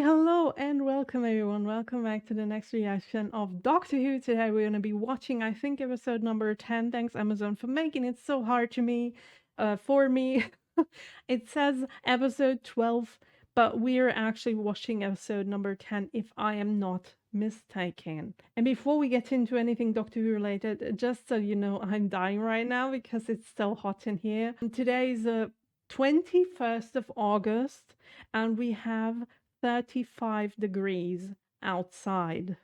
Hello and welcome everyone. Welcome back to the next reaction of Doctor Who. Today we're going to be watching, I think, episode number 10. Thanks Amazon for making it so hard for me. It says episode 12, but we're actually watching episode number 10 if I am not mistaken. And before we get into anything Doctor Who related, just so you know, I'm dying right now because it's so hot in here. Today is the 21st of August and we have 35 degrees outside.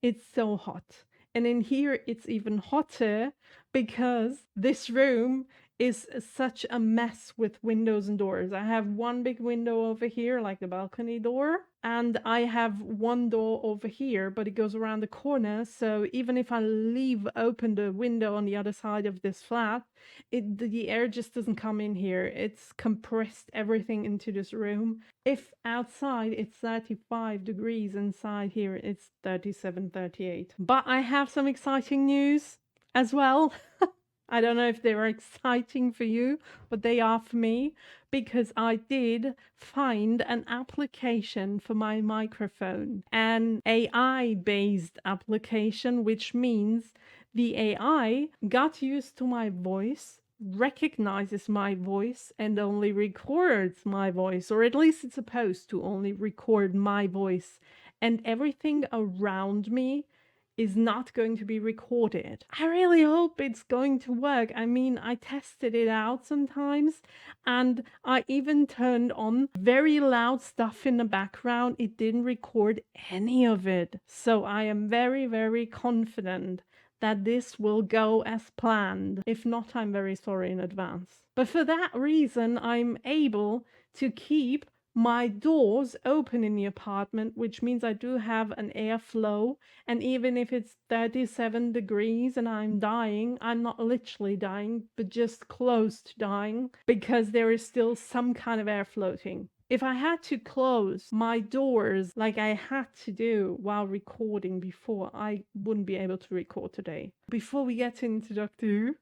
It's so hot. And in here, it's even hotter because this room is such a mess with windows and doors. I have one big window over here, like the balcony door, and I have one door over here, but it goes around the corner. So even if I leave open the window on the other side of this flat, the air just doesn't come in here. It's compressed everything into this room. If outside it's 35 degrees, inside here it's 37, 38. But I have some exciting news as well. I don't know if they were exciting for you, but they are for me, because I did find an application for my microphone, an AI-based application, which means the AI got used to my voice, recognizes my voice, and only records my voice, or at least it's supposed to only record my voice, and everything around me is not going to be recorded. I really hope it's going to work. I mean, I tested it out sometimes and I even turned on very loud stuff in the background. It didn't record any of it. So I am very, very confident that this will go as planned. If not, I'm very sorry in advance. But for that reason, I'm able to keep my doors open in the apartment, which means I do have an airflow, and even if it's 37 degrees and I'm dying, I'm not literally dying, but just close to dying, because there is still some kind of air floating. If I had to close my doors like I had to do while recording before, I wouldn't be able to record today. Before we get into Doctor Who,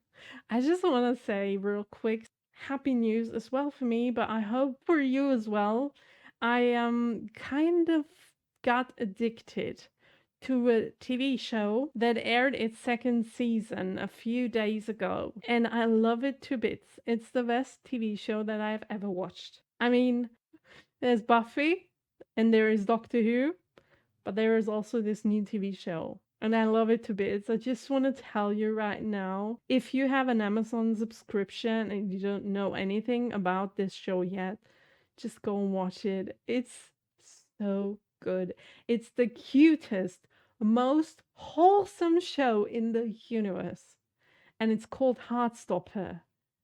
I just want to say real quick, happy news as well for me, but I hope for you as well. I kind of got addicted to a TV show that aired its second season a few days ago, and I love it to bits. It's the best TV show that I've ever watched. I mean, there's Buffy and there is Doctor Who, but there is also this new TV show. And I love it to bits. I just want to tell you right now, if you have an Amazon subscription and you don't know anything about this show yet, just go and watch it. It's so good. It's the cutest, most wholesome show in the universe. And it's called Heartstopper.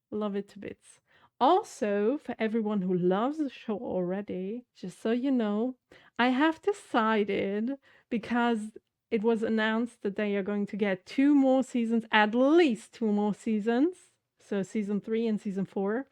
Love it to bits. Also, for everyone who loves the show already, just so you know, I have decided, because it was announced that they are going to get 2 more seasons, at least 2 more seasons. So season 3 and season 4.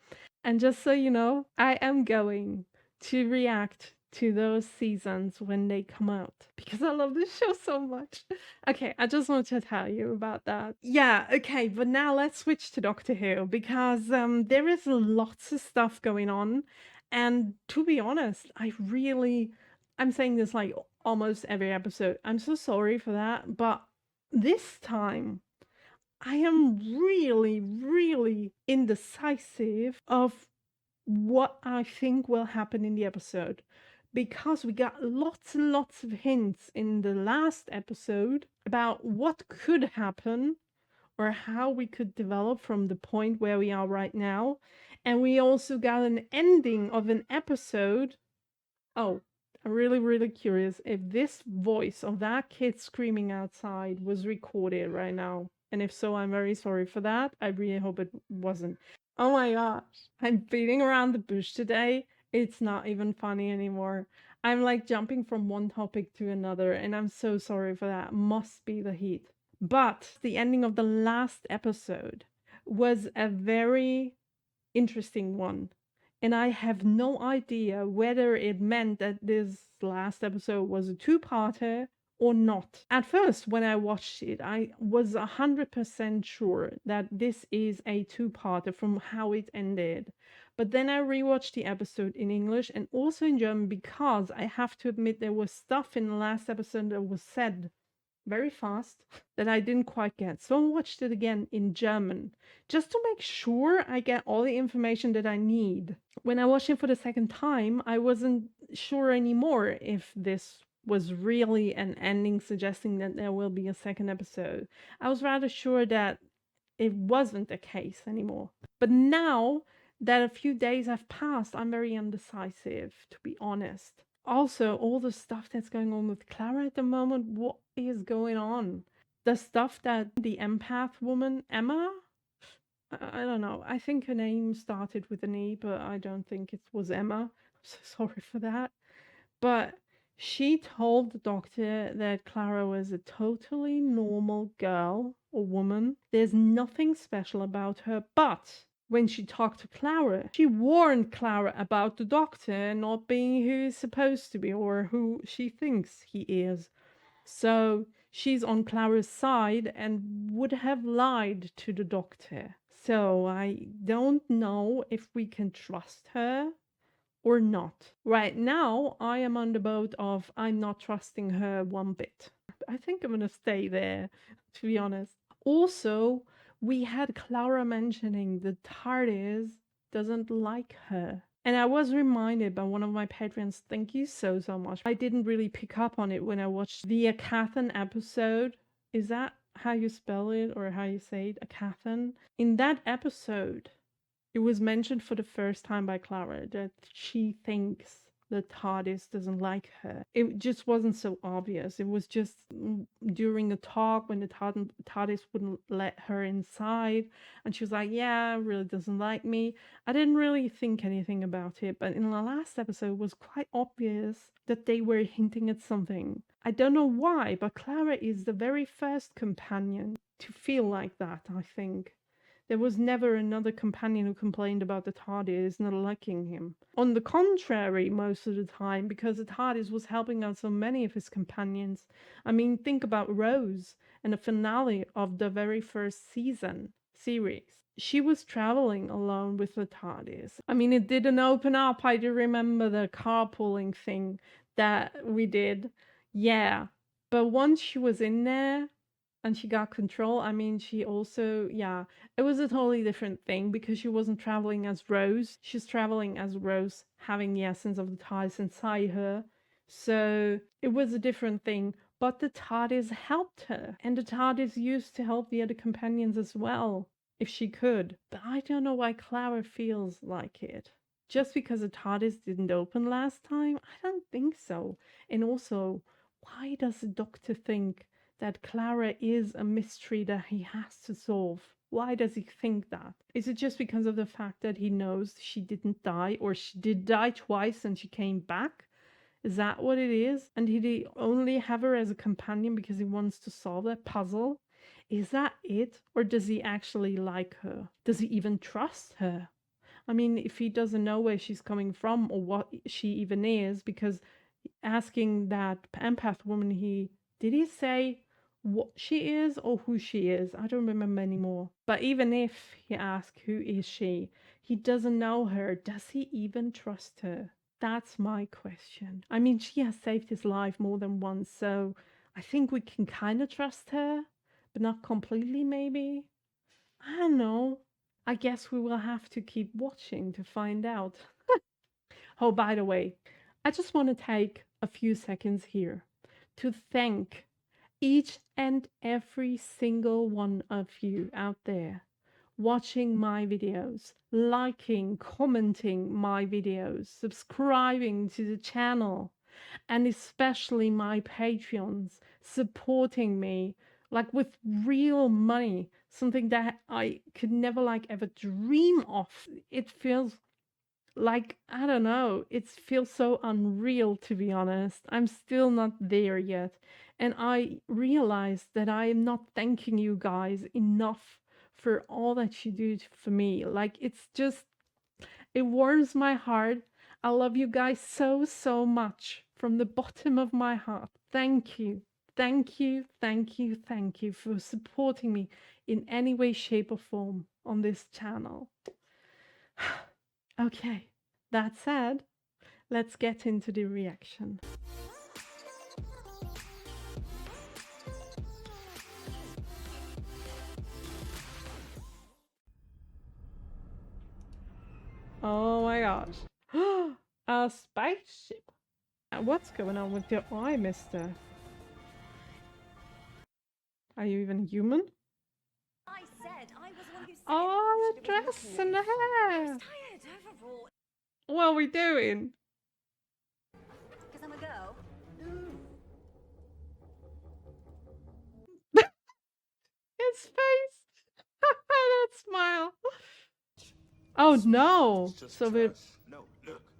And just so you know, I am going to react to those seasons when they come out, because I love this show so much. Okay, I just wanted to tell you about that. Yeah, okay, but now let's switch to Doctor Who, because there is lots of stuff going on, and to be honest, I'm saying this like almost every episode. I'm so sorry for that, but this time I am really, really indecisive of what I think will happen in the episode, because we got lots and lots of hints in the last episode about what could happen or how we could develop from the point where we are right now. And we also got an ending of an episode. Oh, I'm really, really curious if this voice of that kid screaming outside was recorded right now. And if so, I'm very sorry for that. I really hope it wasn't. Oh my gosh, I'm beating around the bush today. It's not even funny anymore. I'm like jumping from one topic to another, and I'm so sorry for that. Must be the heat. But the ending of the last episode was a very interesting one. And I have no idea whether it meant that this last episode was a two-parter or not. At first, when I watched it, I was 100% sure that this is a two-parter from how it ended. But then I rewatched the episode in English and also in German because I have to admit there was stuff in the last episode that was said very fast that I didn't quite get. So I watched it again in German just to make sure I get all the information that I need. When I watched it for the second time, I wasn't sure anymore if this was really an ending suggesting that there will be a second episode. I was rather sure that it wasn't the case anymore. But now that a few days have passed, I'm very indecisive, to be honest. Also, all the stuff that's going on with Clara at the moment, what is going on? The stuff that the empath woman, Emma, I don't know. I think her name started with an E, but I don't think it was Emma. I'm so sorry for that. But she told the doctor that Clara was a totally normal girl or woman. There's nothing special about her, but when she talked to Clara, she warned Clara about the doctor not being who he's supposed to be or who she thinks he is. So she's on Clara's side and would have lied to the doctor. So I don't know if we can trust her or not. Right now, I am on the boat of I'm not trusting her one bit. I think I'm gonna stay there, to be honest. Also, we had Clara mentioning the TARDIS doesn't like her. And I was reminded by one of my patrons, thank you so much. I didn't really pick up on it when I watched the Acathan episode. Is that how you spell it or how you say it? Acathan? In that episode, it was mentioned for the first time by Clara that she thinks the TARDIS doesn't like her. It just wasn't so obvious. It was just during a talk when the TARDIS wouldn't let her inside, and she was like, yeah, really doesn't like me. I didn't really think anything about it, but in the last episode it was quite obvious that they were hinting at something. I don't know why, but Clara is the very first companion to feel like that, I think. There was never another companion who complained about the TARDIS not liking him. On the contrary, most of the time, because the TARDIS was helping out so many of his companions. I mean, think about Rose and the finale of the very first series. She was traveling alone with the TARDIS. I mean, it didn't open up. I do remember the carpooling thing that we did. Yeah. But once she was in there, and she got control. I mean, she also, yeah, it was a totally different thing because she wasn't traveling as Rose. She's traveling as Rose, having the essence of the TARDIS inside her. So it was a different thing. But the TARDIS helped her, and the TARDIS used to help the other companions as well, if she could. But I don't know why Clara feels like it. Just because the TARDIS didn't open last time? I don't think so. And also, why does the Doctor think that Clara is a mystery that he has to solve? Why does he think that? Is it just because of the fact that he knows she didn't die, or she did die twice and she came back? Is that what it is? And did he only have her as a companion because he wants to solve that puzzle? Is that it? Or does he actually like her? Does he even trust her? I mean, if he doesn't know where she's coming from or what she even is, because asking that empath woman, did he say what she is or who she is? I don't remember anymore. But even if he asked who is she, he doesn't know her. Does he even trust her? That's my question. I mean, she has saved his life more than once, so I think we can kind of trust her, but not completely, maybe. I don't know. I guess we will have to keep watching to find out. Oh, by the way, I just want to take a few seconds here to thank each and every single one of you out there watching my videos, liking, commenting my videos, subscribing to the channel, and especially my Patreons supporting me like with real money, something that I could never like ever dream of. It feels like, I don't know, it feels so unreal, to be honest. I'm still not there yet. And I realized that I am not thanking you guys enough for all that you do for me. Like, it's just, it warms my heart. I love you guys so much from the bottom of my heart. Thank you. Thank you, thank you, thank you for supporting me in any way, shape, or form on this channel. Okay, that said, let's get into the reaction. Oh my gosh. A spaceship. What's going on with your eye, mister? Are you even human? I said I was one who said Oh, the dress and the hair. tired overall. What are we doing? Because I'm a girl. His face. That smile. Oh no. So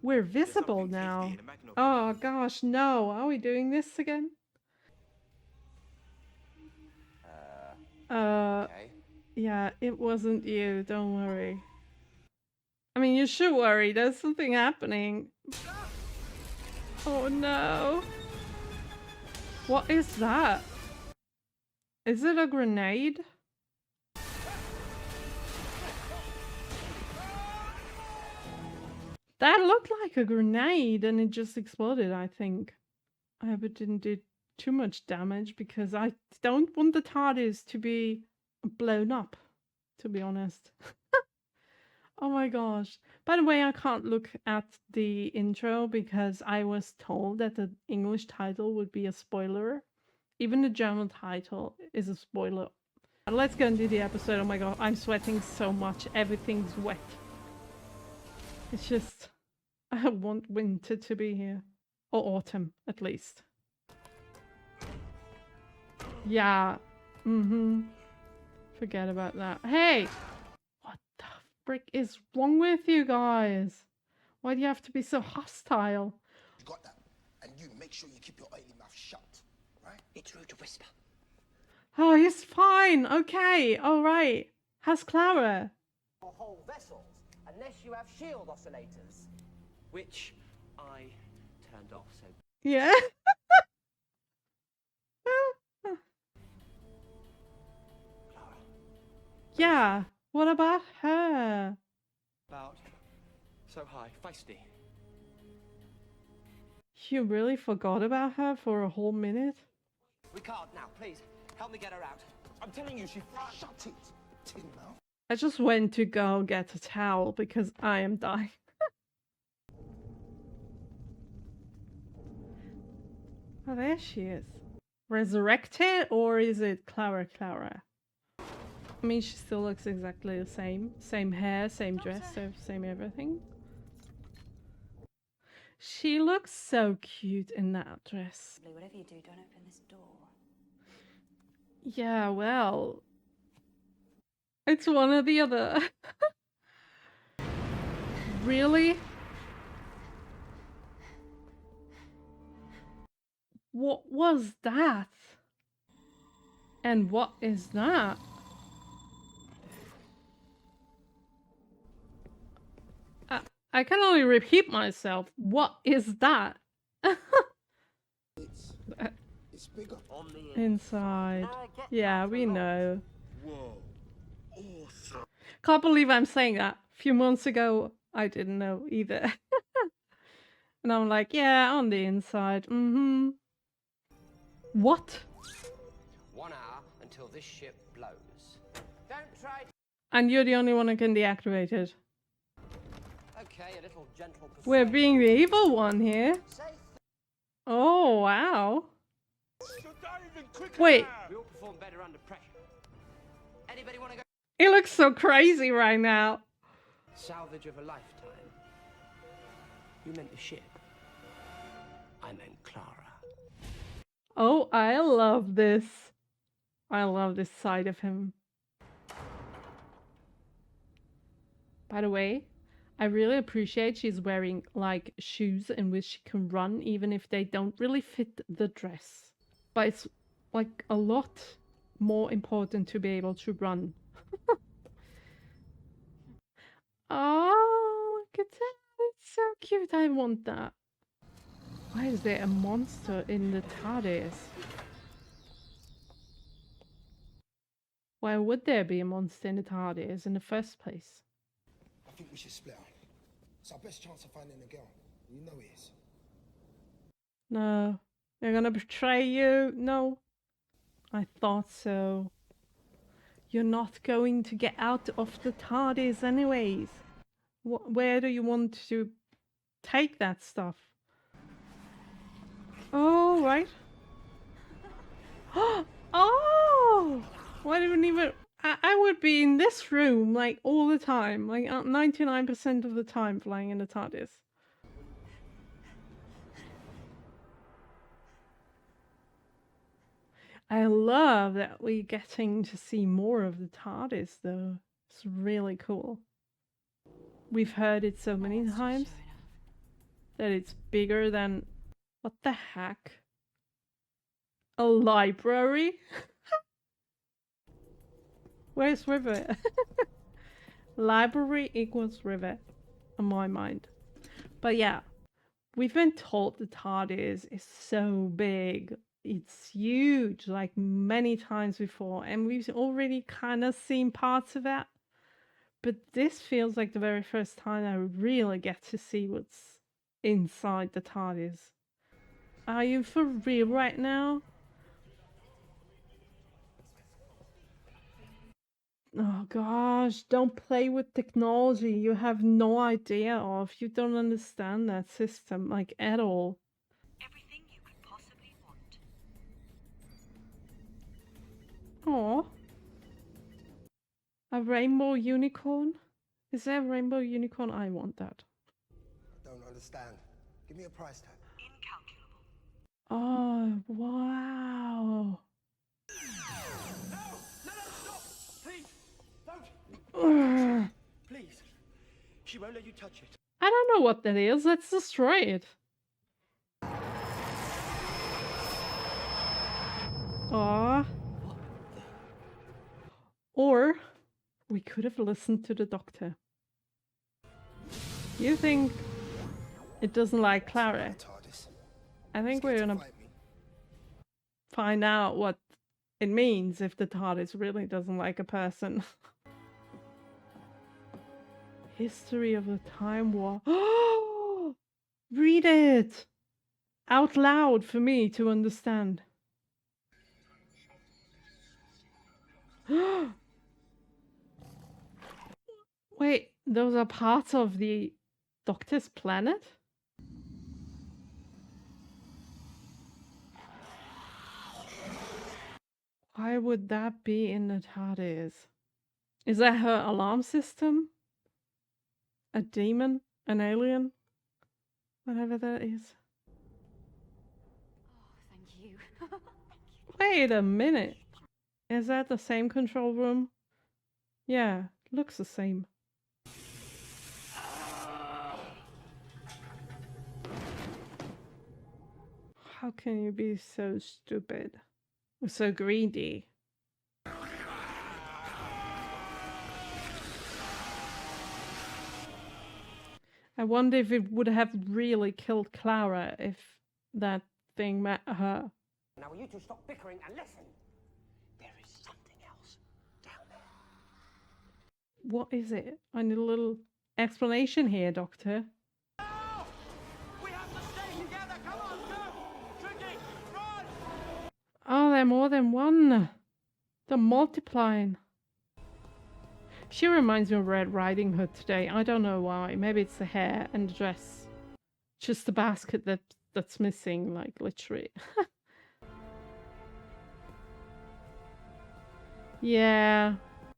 we're visible now. Oh gosh, no. Are we doing this again? Okay. Yeah, it wasn't you. Don't worry. I mean, you should worry. There's something happening. Oh no. What is that? Is it a grenade? That looked like a grenade and it just exploded, I think. I hope it didn't do too much damage because I don't want the TARDIS to be blown up, to be honest. Oh my gosh. By the way, I can't look at the intro because I was told that the English title would be a spoiler. Even the German title is a spoiler. Let's get into the episode. Oh my god, I'm sweating so much. Everything's wet. It's just... I want winter to be here. Or autumn, at least. Yeah. Forget about that. Hey! What the frick is wrong with you guys? Why do you have to be so hostile? You got that? And you make sure you keep your oily mouth shut, right? It's rude to whisper. Oh, he's fine. Okay. All right. How's Clara? For whole vessels, unless you have shield oscillators, which I turned off. So Yeah. Clara, Yeah. What about her? about so high, feisty. You really forgot about her for a whole minute? We can't now. Please help me get her out. I'm telling you, she shut it. Tin mouth. I just went to go get a towel because I am dying. Oh, there she is. Resurrected, or is it Clara? I mean, she still looks exactly the same. Same hair, same dress, same everything. She looks so cute in that dress. Whatever you do, don't open this door. Yeah, well... It's one or the other. Really? What was that? And what is that? I can only repeat myself. What is that? It's bigger. On the Inside. Yeah, we know. Whoa. Awesome. Can't believe I'm saying that. A few months ago, I didn't know either. And I'm like, yeah, on the inside. What? 1 hour until this ship blows. Don't try. And you're the only one who can deactivate it. Okay, a little gentle persuasion. We're being the evil one here. Safe. Oh, wow. You're diving quicker Wait. now. We all perform better under pressure. Anybody want to go? He looks so crazy right now. Salvage of a lifetime. You meant the ship. I meant Clara. Oh, I love this. I love this side of him. By the way, I really appreciate she's wearing like shoes in which she can run even if they don't really fit the dress. But it's like a lot more important to be able to run. Oh, look at that. It's so cute. I want that. Why is there a monster in the TARDIS? Why would there be a monster in the TARDIS in the first place? I think we should split up. It's our best chance of finding the girl. You know it is. No. They're gonna betray you. No. I thought so. You're not going to get out of the TARDIS anyways. Where do you want to take that stuff? Oh, right. Oh! Why didn't even... I would be in this room, like, all the time. Like, 99% of the time flying in the TARDIS. I love that we're getting to see more of the TARDIS, though. It's really cool. We've heard it so many times that it's bigger than... What the heck? A library? Where's River? Library equals River, in my mind. But yeah, we've been told the TARDIS is so big. It's huge, like many times before, and we've already kind of seen parts of it. But this feels like the very first time I really get to see what's inside the TARDIS. Are you for real right now? Oh gosh, don't play with technology you have no idea of. You don't understand that system, like, at all. Everything you could possibly want. Oh, a rainbow unicorn? Is there a rainbow unicorn? I want that. Don't understand. Give me a price tag. Incalculable. Oh, wow. No, stop! Please, don't! Ugh. Please. She won't let you touch it. I don't know what that is. Let's destroy it. Aw. Or we could have listened to the doctor. You think it doesn't like Clara? TARDIS. I think Scared we're to gonna fight me. find out what it means if the TARDIS really doesn't like a person. History of the Time War. Read it out loud for me to understand. Wait, those are parts of the Doctor's planet? Why would that be in the TARDIS? Is that her alarm system? A demon? An alien? Whatever that is. Oh, thank you. Wait a minute. Is that the same control room? Yeah, looks the same. How can you be so stupid? Or so greedy? I wonder if it would have really killed Clara if that thing met her. Now will you two stop bickering and listen? There is something else down there. What is it? I need a little explanation here, Doctor. No! We have to stay together! Come on, go! Tricky, run! Oh, they're more than one. They're multiplying. She reminds me of Red Riding Hood today. I don't know why. Maybe it's the hair and the dress. Just the basket that's missing, like, literally. Yeah.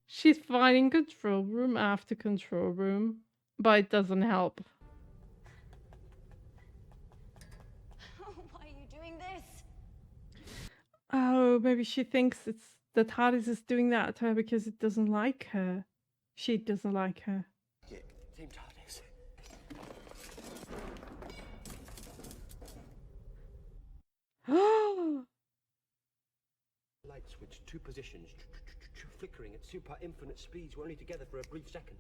She's fighting control room after control room. But it doesn't help. Why are you doing this? Oh, maybe she thinks it's the TARDIS is doing that to her because it doesn't like her. She doesn't like her. Team TARDIS. Light switch, two positions, flickering at super infinite speeds. We're only together for a brief second.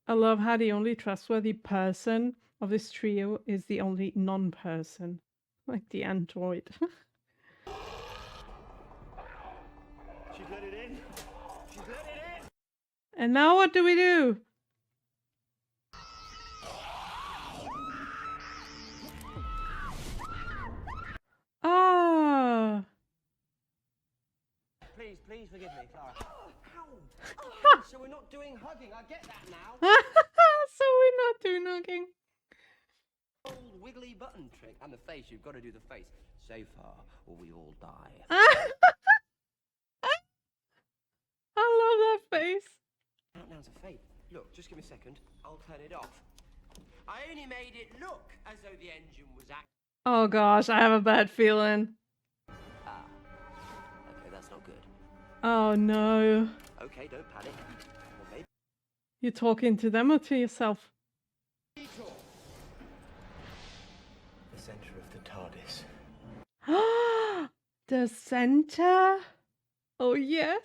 I love how the only trustworthy person of this trio is the only non-person. Like the android. She's let it in. She's let it in. And now what do we do? Please forgive me, Clara. Ow! So we're not doing hugging. I get that now. So we're not doing hugging. Old wiggly button trick. And the face. You've got to do the face. Safe her, or we all die. I love that face. Countdown's a fake. Look, just give me a second. I'll turn it off. I only made it look as though the engine was acting. Oh gosh, I have a bad feeling. Okay, that's not good. Oh no. Okay, don't panic. Well, maybe. You're talking to them or to yourself? The center of the TARDIS. The center? Oh yes.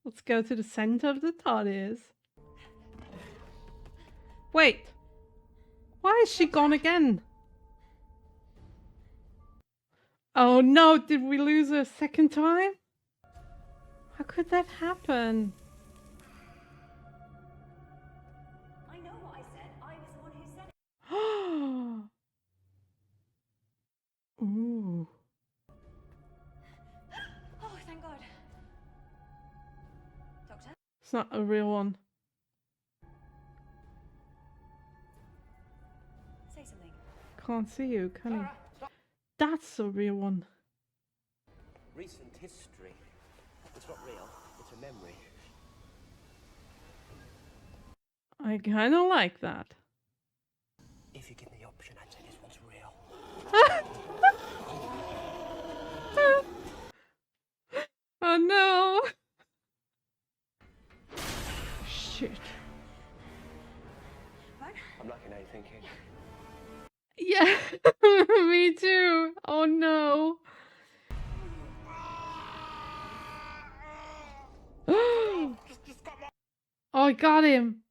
Let's go to the center of the TARDIS. Wait. Why is she gone again? Oh no, did we lose her a second time? How could that happen? I know what I said. I was the one who said it. Ooh. Oh, thank God. Doctor? It's not a real one. Say something. Can't see you, can he? Clara, stop. That's a real one. Recent history. It's not real. It's a memory. I kind of like that. If you give me the option, I'd say this one's real. Oh no! Shit. What? I'm liking how you're thinking. Yeah, me too. Oh no. Oh, I got him.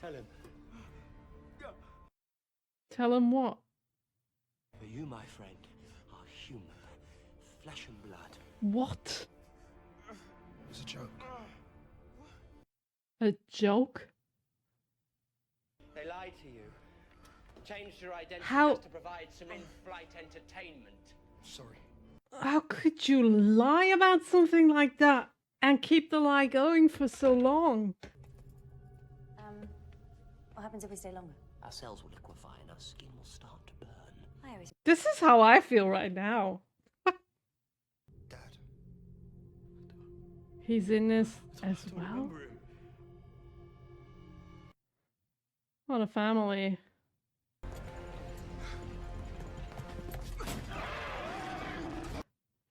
Tell him. Tell him what? But you, my friend, are human. Flesh and blood. What? It was a joke. A joke? They lied to you. Changed your identity How- just to provide some in-flight entertainment. Sorry. How could you lie about something like that and keep the lie going for so long? What happens if we stay longer? Our cells will liquefy and our skin will start to burn. I always. This is how I feel right now. Dad. He's in this as well. What a family.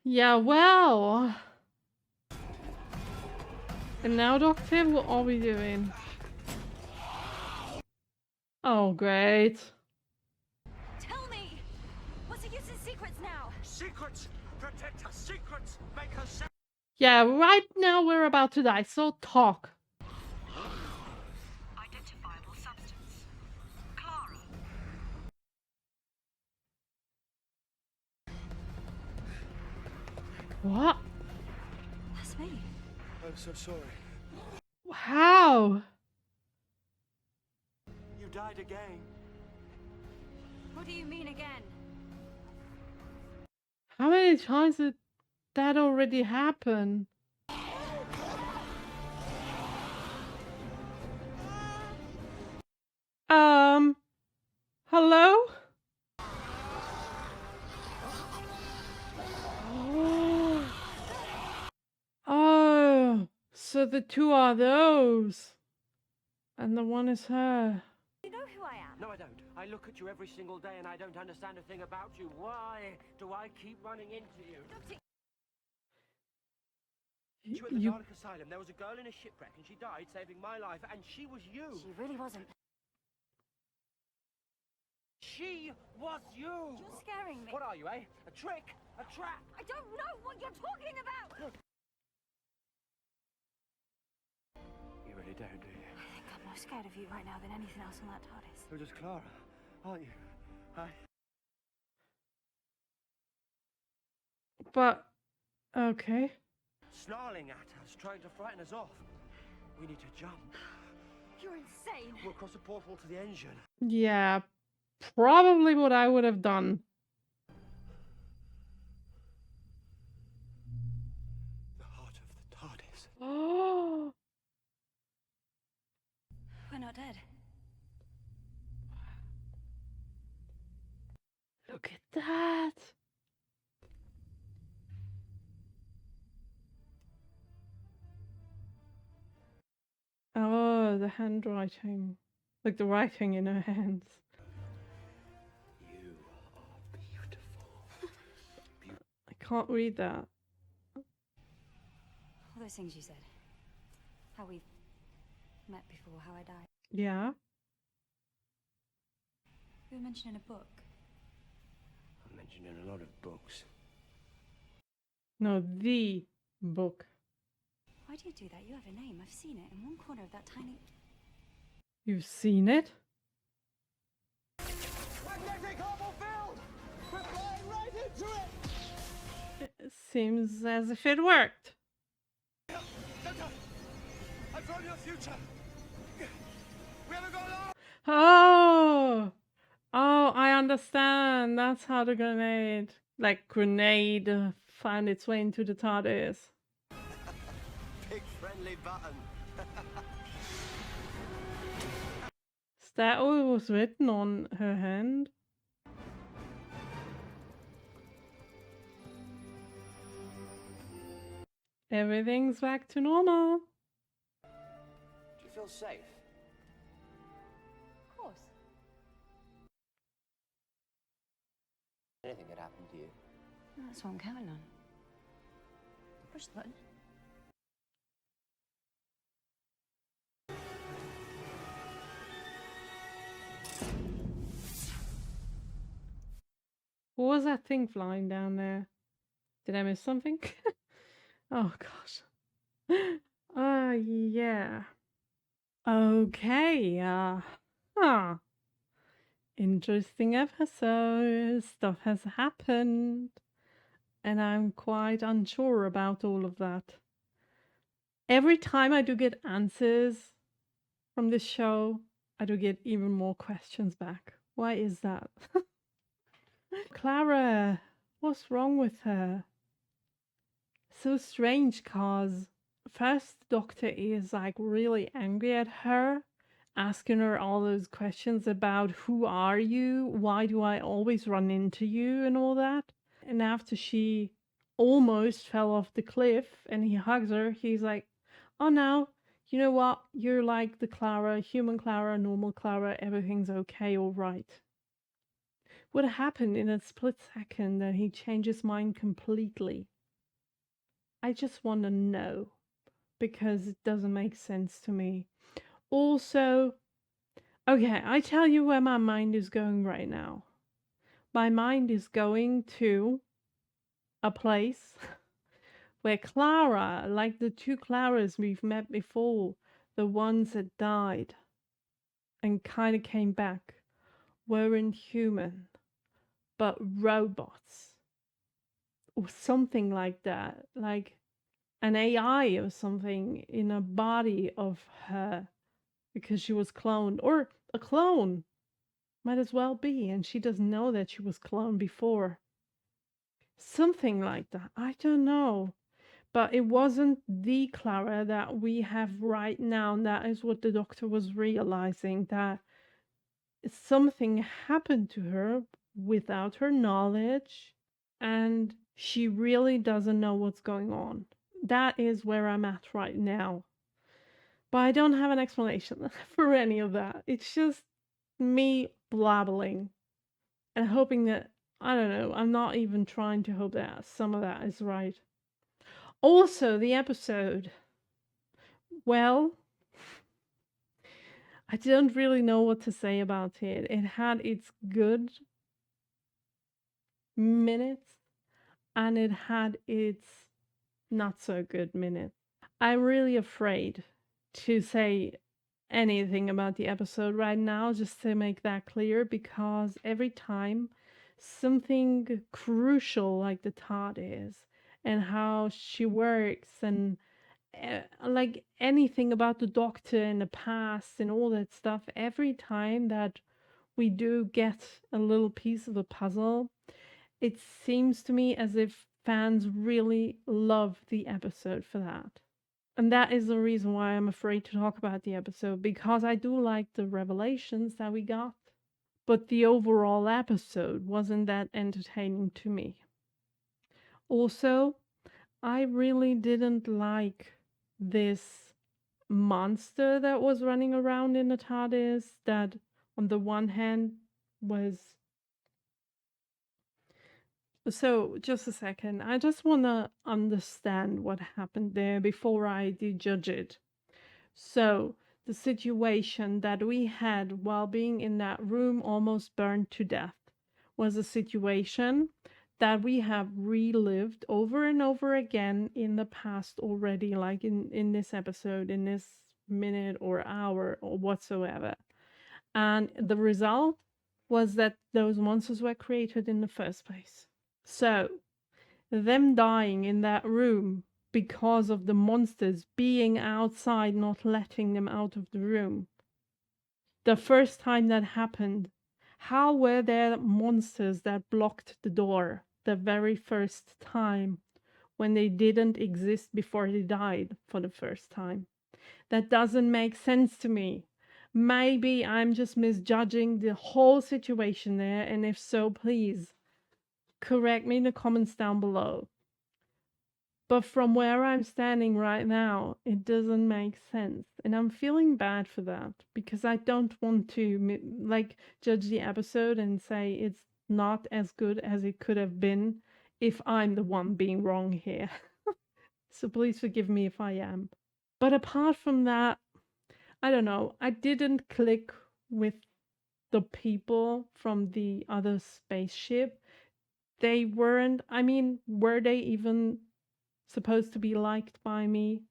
Yeah, well. And now, Doctor, what are we doing? Oh, great. Tell me! What's the use in secrets now? Secrets! Protect us! Secrets! Make us... Yeah, right now we're about to die, so talk. Identifiable substance. Clara. What? That's me. I'm so sorry. How? You died again. What do you mean again? How many times did that already happen? Hello? Oh, so the two are those. And the one is her. You know who I am. No, I don't. I look at you every single day and I don't understand a thing about you. Why do I keep running into you? Doctor, You were at the You, Dalek Asylum. There was a girl in a shipwreck and she died saving my life. And she was you. she really wasn't. She was you. You're scaring me. What are you, eh? A trick? A trap? I don't know what you're talking about! You really don't, do you? I think I'm more scared of you right now than anything else on that TARDIS. You're just Clara, aren't you? Hi. but, okay. Snarling at us, trying to frighten us off. We need to jump. You're insane. We'll cross a portal to the engine. Yeah, probably what I would have done. not dead. Look at that. Oh, the handwriting. Like the writing in her hands. You are beautiful. I can't read that. All those things you said. How we met before, how I died. Yeah. You were mentioned in a book. I'm mentioned in a lot of books. No, the book. Why do you do that? You have a name. I've seen it in one corner of that tiny... You've seen it? Magnetic hubble field! We're flying right into it! It seems as if it worked. Doctor! I'm from your future! We haven't got long! Oh! Oh, I understand. That's how the grenade, found its way into the TARDIS. Big friendly button. Is that all was written on her hand? Everything's back to normal. Do you feel safe? Of course. Anything could happen to you. That's what I'm counting on. Push the button. What was that thing flying down there? Did I miss something? Oh gosh. Yeah. Okay, huh. Interesting episode. Stuff has happened. And I'm quite unsure about all of that. Every time I do get answers from this show, I do get even more questions back. Why is that? Clara, what's wrong with her? So strange, cause first the Doctor is like really angry at her, asking her all those questions about who are you, why do I always run into you, and all that. And after she almost fell off the cliff and he hugs her, he's like, oh no, you know what? You're like the Clara, human Clara, normal Clara, everything's okay, all right. What happened in a split second that he changed his mind completely? I just want to know, because it doesn't make sense to me. Also, okay, I tell you where my mind is going right now. My mind is going to a place where Clara, like the two Claras we've met before, the ones that died and kind of came back, weren't human, but robots. Or something like that, like an AI or something in a body of her, because she was cloned, or a clone, might as well be, and she doesn't know that she was cloned before. Something like that, I don't know. But it wasn't the Clara that we have right now, and that is what the Doctor was realizing, that something happened to her without her knowledge, and she really doesn't know what's going on. That is where I'm at right now. But I don't have an explanation for any of that. It's just me blabbling and hoping that, I don't know, I'm not even trying to hope that some of that is right. Also, the episode. Well, I don't really know what to say about it. It had its good minutes and it had its not so good minutes. I'm really afraid to say anything about the episode right now, just to make that clear, because every time something crucial like the TARDIS and how she works and like anything about the Doctor in the past and all that stuff, every time that we do get a little piece of a puzzle, it seems to me as if fans really love the episode for that. And that is the reason why I'm afraid to talk about the episode, because I do like the revelations that we got, but the overall episode wasn't that entertaining to me. Also, I really didn't like this monster that was running around in the TARDIS, that on the one hand was... So, just a second. I just want to understand what happened there before I judge it. So, the situation that we had while being in that room almost burned to death was a situation that we have relived over and over again in the past already, like in this episode, in this minute or hour or whatsoever. And the result was that those monsters were created in the first place. So, them dying in that room because of the monsters being outside, not letting them out of the room. The first time that happened, how were there monsters that blocked the door the very first time when they didn't exist before they died for the first time? That doesn't make sense to me. Maybe I'm just misjudging the whole situation there, and if so, please correct me in the comments down below. But from where I'm standing right now, it doesn't make sense. And I'm feeling bad for that, because I don't want to judge the episode and say it's not as good as it could have been if I'm the one being wrong here. So please forgive me if I am. But apart from that, I don't know. I didn't click with the people from the other spaceship. They weren't, I mean, were they even supposed to be liked by me?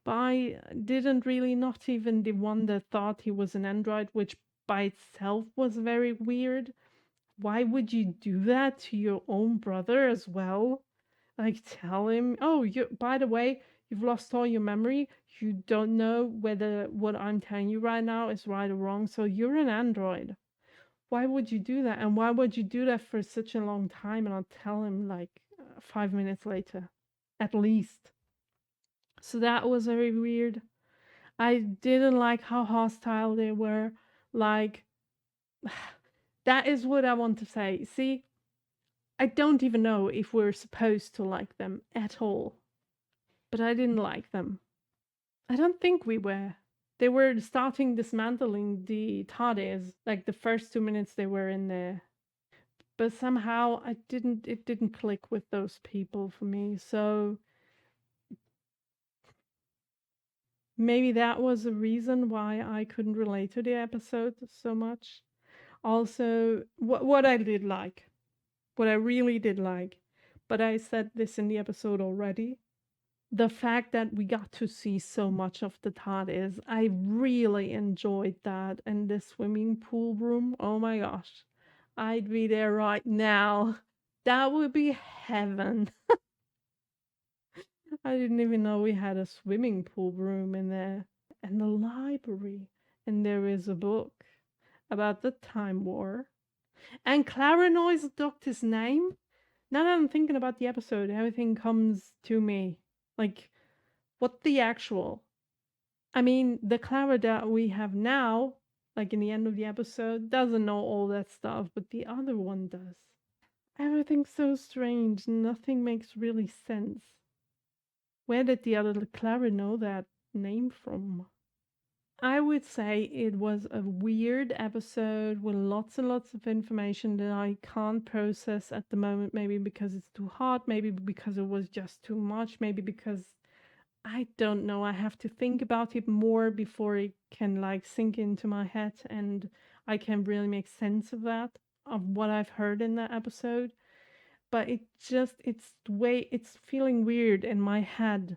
But I didn't really, not even the one that thought he was an android, which by itself was very weird. Why would you do that to your own brother as well? Like, tell him, oh, by the way, you've lost all your memory. You don't know whether what I'm telling you right now is right or wrong, so you're an android. Why would you do that? And why would you do that for such a long time and not tell him, like, 5 minutes later? At least. So that was very weird. I didn't like how hostile they were. Like, that is what I want to say. See, I don't even know if we're supposed to like them at all. But I didn't like them. I don't think we were. They were starting dismantling the TARDIS, like the first 2 minutes they were in there. But somehow it didn't click with those people for me. So maybe that was a reason why I couldn't relate to the episode so much. Also, what I did like, what I really did like, but I said this in the episode already, the fact that we got to see so much of the TARDIS, I really enjoyed that. And the swimming pool room, oh my gosh, I'd be there right now. That would be heaven. I didn't even know we had a swimming pool room in there. And the library. And there is a book about the Time War. And Clara knows the Doctor's name. Now that I'm thinking about the episode, everything comes to me. Like, what the actual? I mean, the Clara that we have now, like in the end of the episode, doesn't know all that stuff, but the other one does. Everything's so strange. Nothing makes really sense. Where did the other Clara know that name from? I would say it was a weird episode with lots and lots of information that I can't process at the moment. Maybe because it's too hard, maybe because it was just too much, maybe because I don't know, I have to think about it more before it can like sink into my head and I can really make sense of that, of what I've heard in that episode. But it's feeling weird in my head.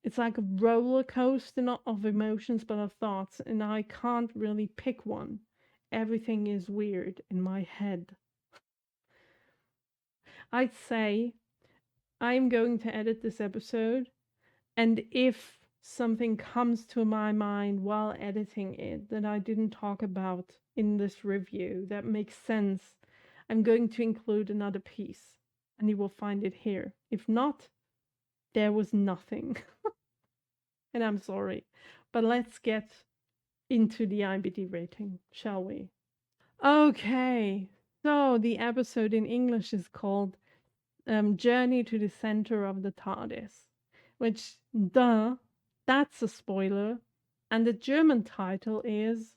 It's like a roller coaster, not of emotions, but of thoughts, and I can't really pick one. Everything is weird in my head. I'd say I'm going to edit this episode, and if something comes to my mind while editing it that I didn't talk about in this review that makes sense, I'm going to include another piece, and you will find it here. If not, there was nothing. and I'm sorry. But let's get into the IMDb rating, shall we? Okay, so the episode in English is called Journey to the Center of the TARDIS, which, duh, that's a spoiler. And the German title is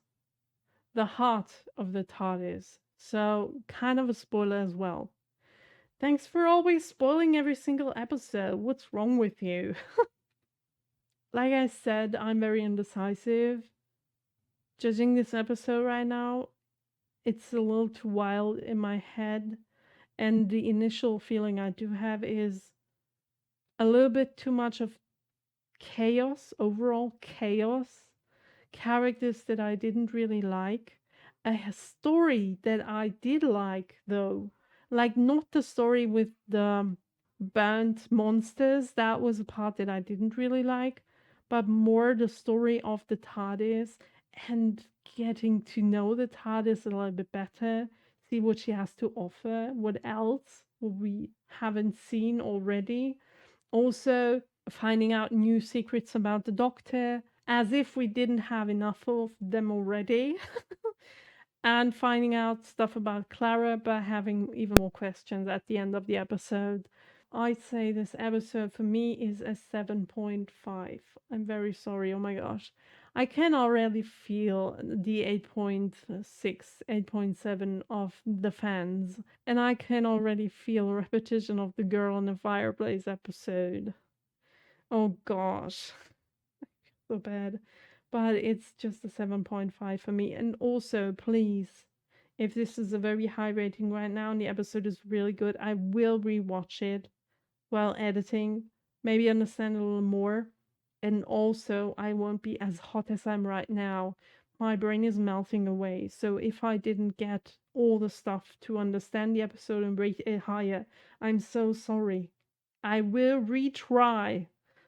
The Heart of the TARDIS, so kind of a spoiler as well. Thanks for always spoiling every single episode. What's wrong with you? Like I said, I'm very indecisive. Judging this episode right now, it's a little too wild in my head. And the initial feeling I do have is a little bit too much of chaos, overall chaos. Characters that I didn't really like. A story that I did like, though. Like, not the story with the burnt monsters, that was a part that I didn't really like, but more the story of the TARDIS and getting to know the TARDIS a little bit better, see what she has to offer, what else we haven't seen already. Also, finding out new secrets about the Doctor, as if we didn't have enough of them already. And finding out stuff about Clara, but having even more questions at the end of the episode. I'd say this episode for me is a 7.5. I'm very sorry, oh my gosh. I can already feel the 8.6, 8.7 of the fans, and I can already feel repetition of the Girl on the Fireplace episode. Oh gosh, so bad. But it's just a 7.5 for me. And also, please, if this is a very high rating right now and the episode is really good, I will rewatch it while editing, maybe understand a little more. And also, I won't be as hot as I'm right now. My brain is melting away. So if I didn't get all the stuff to understand the episode and rate it higher, I'm so sorry. I will retry.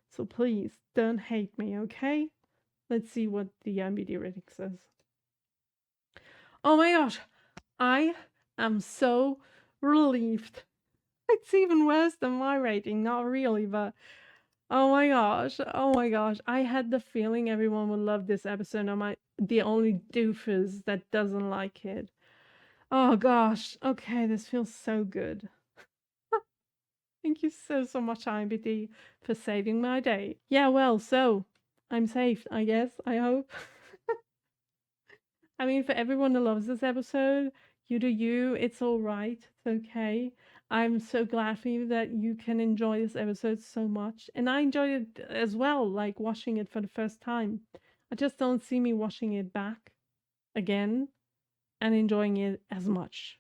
So please don't hate me, okay? Let's see what the IMDb rating says. Oh my gosh, I am so relieved. It's even worse than my rating, not really, but oh my gosh. I had the feeling everyone would love this episode. I'm the only doofus that doesn't like it. Oh gosh, okay, this feels so good. Thank you so much, IMDb, for saving my day. Yeah, well, so I'm safe, I guess, I hope. I mean, for everyone who loves this episode, you do you, it's alright, it's okay. I'm so glad for you that you can enjoy this episode so much. And I enjoyed it as well, like watching it for the first time. I just don't see me watching it back again and enjoying it as much.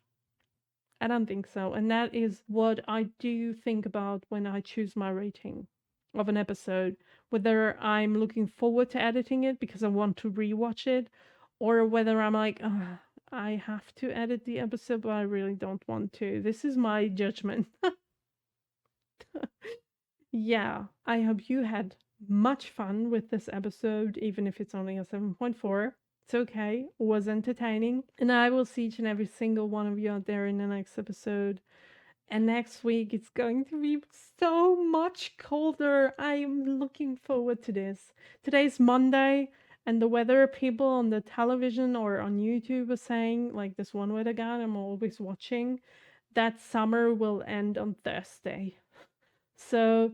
I don't think so. And that is what I do think about when I choose my rating of an episode. Whether I'm looking forward to editing it because I want to rewatch it, or whether I'm like, I have to edit the episode, but I really don't want to. This is my judgment. Yeah, I hope you had much fun with this episode, even if it's only a 7.4. It's okay, it was entertaining. And I will see each and every single one of you out there in the next episode. And next week it's going to be so much colder. I'm looking forward to this. Today's Monday, and the weather people on the television or on YouTube are saying, like this one weather guy I'm always watching, that summer will end on Thursday. So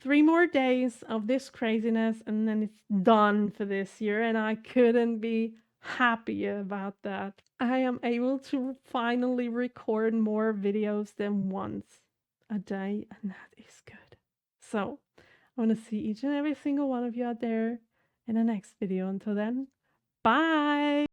3 more days of this craziness and then it's done for this year, and I couldn't be happier about that. I am able to finally record more videos than once a day, and that is good. So I want to see each and every single one of you out there in the next video. Until then, bye!